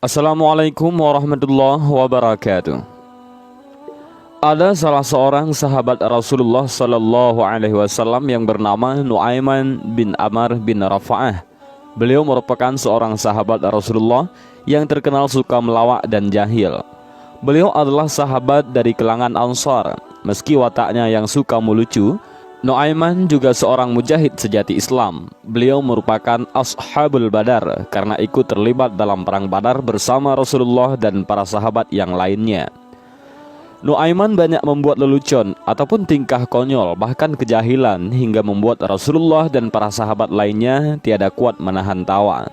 Assalamualaikum warahmatullahi wabarakatuh. Ada salah seorang sahabat Rasulullah Sallallahu Alaihi Wasallam yang bernama Nuaiman bin Amr bin Rafa'ah. Beliau merupakan seorang sahabat Rasulullah yang terkenal suka melawak dan jahil. Beliau adalah sahabat dari kalangan Ansar. Meski wataknya yang suka melucu, Nuaiman juga seorang mujahid sejati Islam. Beliau merupakan Ashabul Badar karena ikut terlibat dalam perang Badar bersama Rasulullah dan para sahabat yang lainnya. Nuaiman banyak membuat lelucon ataupun tingkah konyol, bahkan kejahilan, hingga membuat Rasulullah dan para sahabat lainnya tiada kuat menahan tawa.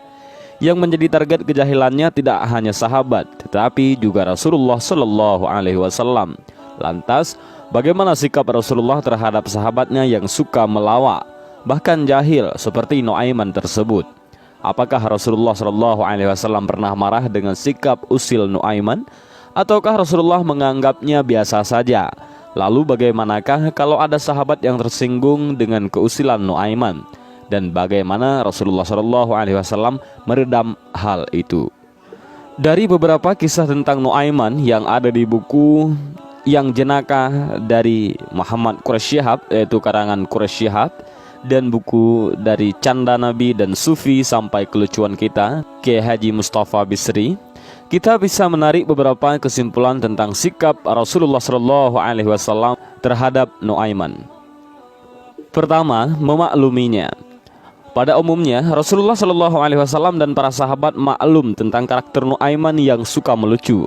Yang menjadi target kejahilannya tidak hanya sahabat, tetapi juga Rasulullah Shallallahu Alaihi Wasallam. Lantas, bagaimana sikap Rasulullah terhadap sahabatnya yang suka melawak, bahkan jahil seperti Nuaiman tersebut? Apakah Rasulullah Shallallahu Alaihi Wasallam pernah marah dengan sikap usil Nuaiman, ataukah Rasulullah menganggapnya biasa saja? Lalu bagaimanakah kalau ada sahabat yang tersinggung dengan keusilan Nuaiman? Dan bagaimana Rasulullah Shallallahu Alaihi Wasallam meredam hal itu? Dari beberapa kisah tentang Nuaiman yang ada di buku Yang Jenaka dari Muhammad Quraisy Shihab, yaitu karangan Quraisy Shihab, dan buku dari Canda Nabi dan Sufi sampai kelucuan kita, Kiai Haji Mustafa Bisri, kita bisa menarik beberapa kesimpulan tentang sikap Rasulullah Shallallahu Alaihi Wasallam terhadap Nuaiman. Pertama, memakluminya. Pada umumnya, Rasulullah Shallallahu Alaihi Wasallam dan para sahabat maklum tentang karakter Nuaiman yang suka melucu.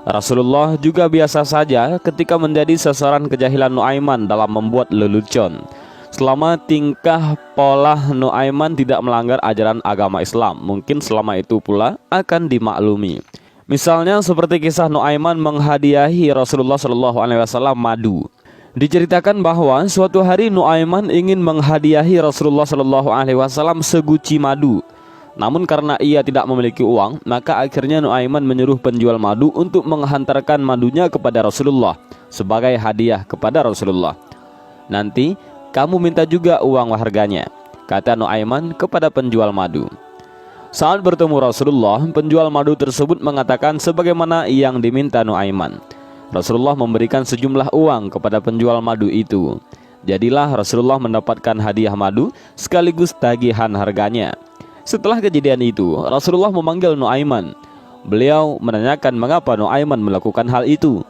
Rasulullah juga biasa saja ketika menjadi sasaran kejahilan Nuaiman dalam membuat lelucon, selama tingkah pola Nuaiman tidak melanggar ajaran agama Islam. Mungkin selama itu pula akan dimaklumi. Misalnya seperti kisah Nuaiman menghadiahi Rasulullah Shallallahu Alaihi Wasallam madu. Diceritakan bahwa suatu hari Nuaiman ingin menghadiahi Rasulullah Shallallahu Alaihi Wasallam seguci madu. Namun karena ia tidak memiliki uang, maka akhirnya Nuaiman menyuruh penjual madu untuk menghantarkan madunya kepada Rasulullah sebagai hadiah kepada Rasulullah. Nanti kamu minta juga uang harganya, kata Nuaiman kepada penjual madu. Saat bertemu Rasulullah, penjual madu tersebut mengatakan sebagaimana yang diminta Nuaiman. Rasulullah memberikan sejumlah uang kepada penjual madu itu. Jadilah Rasulullah mendapatkan hadiah madu sekaligus tagihan harganya. Setelah kejadian itu, Rasulullah memanggil Nuaiman. Beliau menanyakan mengapa Nuaiman melakukan hal itu.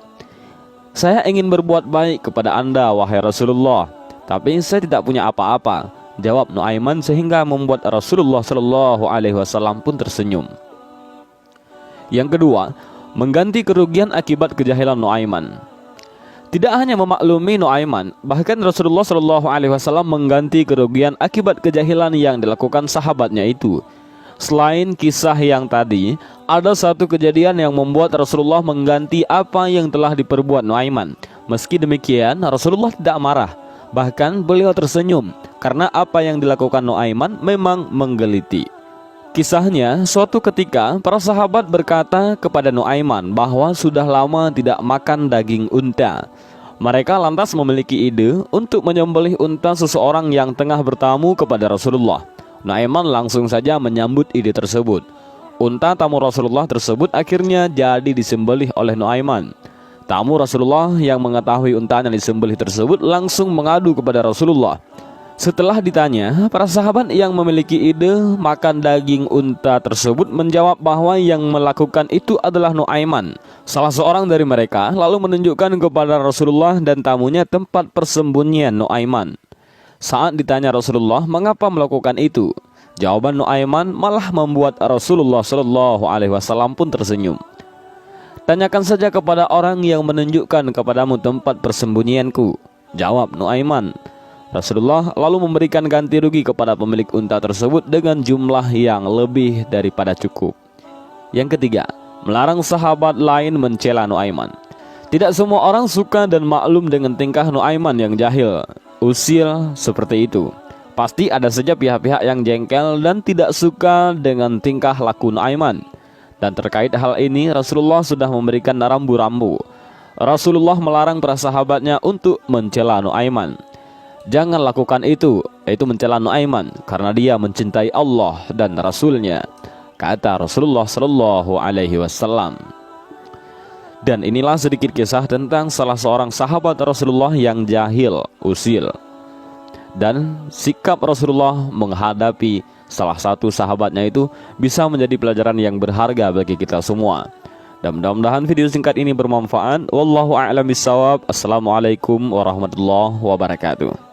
Saya ingin berbuat baik kepada Anda, wahai Rasulullah, tapi saya tidak punya apa-apa, jawab Nuaiman, sehingga membuat Rasulullah Shallallahu Alaihi Wasallam pun tersenyum. Yang kedua, mengganti kerugian akibat kejahilan Nuaiman. Tidak hanya memaklumi Nuaiman, bahkan Rasulullah Shallallahu Alaihi Wasallam mengganti kerugian akibat kejahilan yang dilakukan sahabatnya itu. Selain kisah yang tadi, ada satu kejadian yang membuat Rasulullah mengganti apa yang telah diperbuat Nuaiman. Meski demikian, Rasulullah tidak marah, bahkan beliau tersenyum karena apa yang dilakukan Nuaiman memang menggeliti. Kisahnya, suatu ketika para sahabat berkata kepada Nuaiman bahwa sudah lama tidak makan daging unta. Mereka lantas memiliki ide untuk menyembelih unta seseorang yang tengah bertamu kepada Rasulullah. Nuaiman langsung saja menyambut ide tersebut. Unta tamu Rasulullah tersebut akhirnya jadi disembelih oleh Nuaiman. Tamu Rasulullah yang mengetahui untanya disembelih tersebut langsung mengadu kepada Rasulullah. Setelah ditanya, para sahabat yang memiliki ide makan daging unta tersebut menjawab bahwa yang melakukan itu adalah Nuaiman. Salah seorang dari mereka lalu menunjukkan kepada Rasulullah dan tamunya tempat persembunyian Nuaiman. Saat ditanya Rasulullah mengapa melakukan itu, jawaban Nuaiman malah membuat Rasulullah Shallallahu Alaihi Wasallam pun tersenyum. Tanyakan saja kepada orang yang menunjukkan kepadamu tempat persembunyianku, jawab Nuaiman. Rasulullah lalu memberikan ganti rugi kepada pemilik unta tersebut dengan jumlah yang lebih daripada cukup. Yang ketiga, melarang sahabat lain mencela Nuaiman. Tidak semua orang suka dan maklum dengan tingkah Nuaiman yang jahil, usil seperti itu. Pasti ada saja pihak-pihak yang jengkel dan tidak suka dengan tingkah laku Nuaiman. Dan terkait hal ini, Rasulullah sudah memberikan rambu-rambu. Rasulullah melarang para sahabatnya untuk mencela Nuaiman. Jangan lakukan itu, yaitu mencela Nuaiman, karena dia mencintai Allah dan Rasulnya. kata Rasulullah Shallallahu Alaihi Wasallam. Dan inilah sedikit kisah tentang salah seorang sahabat Rasulullah yang jahil, usil, dan sikap Rasulullah menghadapi salah satu sahabatnya itu bisa menjadi pelajaran yang berharga bagi kita semua. Dan mudah-mudahan video singkat ini bermanfaat. Wallahu a'lam bishawab. Assalamualaikum warahmatullahi wabarakatuh.